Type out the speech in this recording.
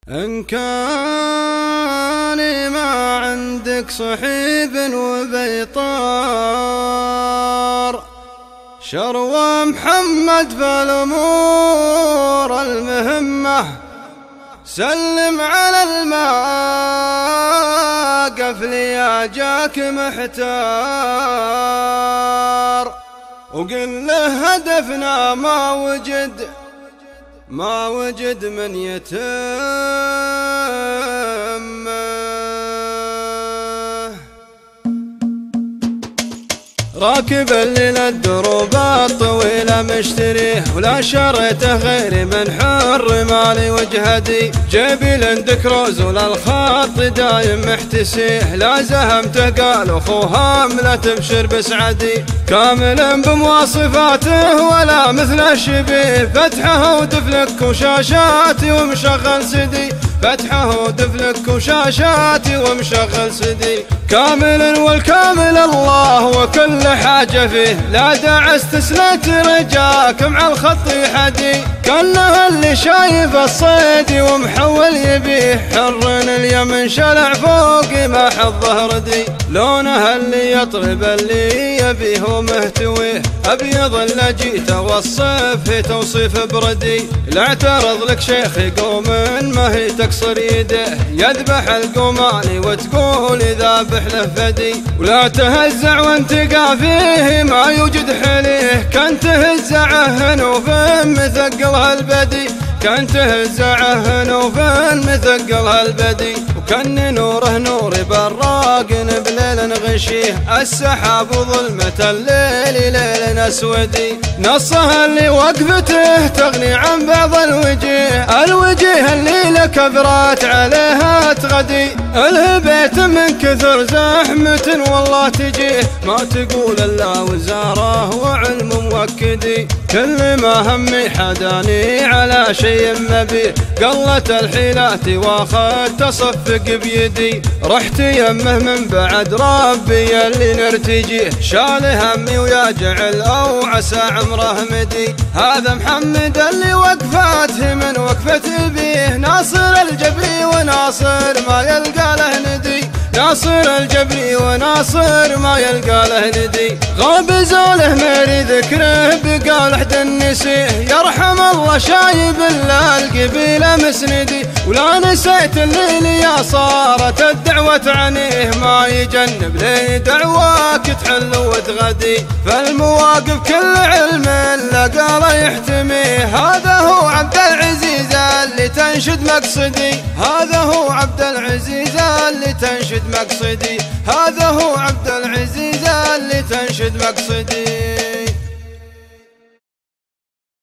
إن كان ما عندك صحيب وبيطار شروى محمد فالأمور المهمة سلم على الماء قفلي يا جاك محتار وقل له هدفنا ما وجد من يتم. راكب الليل الدروب الطويلة مشتريه ولا شريته غيري من حر مالي وجهدي جيبي لندك روز ولا الخط دايم محتسيه لا زهمته قال اخوها لا تبشر بسعدي كامل بمواصفاته ولا مثل الشبيه فتحه ودفلك وشاشاتي ومشغل سدي فتحه ودفلك وشاشاتي ومشغل سدي كامل والكامل الله وكل حاجة فيه لا داعي استسلت رجاك مع الخط يحدي كانه اللي شايف الصيد ومحول يبيه حر اليمن شلع فوق ما حظه ردي لونه اللي يطرب اللي يبيه ومهتويه ابيض اللي جيت اوصف توصيف بردي لا اعترض لك شيخ يقوم ما هي تكسر يده يذبح القماني وتقول ذابح له فدي ولا تهزع وانت قافيه ما يوجد حليه كان تهزعه نوفن مثقلها البدي كان تهزعه نوفن مثقلها البدي وكان نوره نور براق بليل غشيه السحاب وظلمة الليل ليل اسودي نصها اللي وقفته تغني عن بعض الوجيه اللي لكبرات عليها تغدي الهبيت من كثر زحمة والله تجيه ما تقول الا وزاره وعلم موكدي كل ما همي حداني على شيء مبيه قلت الحيلات واخذت تصفق بيدي رحت يمه من بعد ربي اللي نرتجيه شال همي ويا جعل او عسى عمره مدي هذا محمد اللي وقفاته من وقفة بيه ناصر الجبري وناصر ما يلقى له ندي ناصر الجبري وناصر ما يلقى له ندي غاب زوله ماري ذكره بقال احد النسيه يرحم الله شايب الا القبيله مسندي ولا نسيت الليل يا صارت الدعوه عنيه ما يجنب لي دعواك تحل وتغدي فالمواقف كل علم الا قال يحتميه هذا هو عبد العزيز اللي تنشد مقصدي هذا هو عبد العزيز اللي تنشد مقصدي هذا هو عبد العزيز اللي تنشد مقصدي.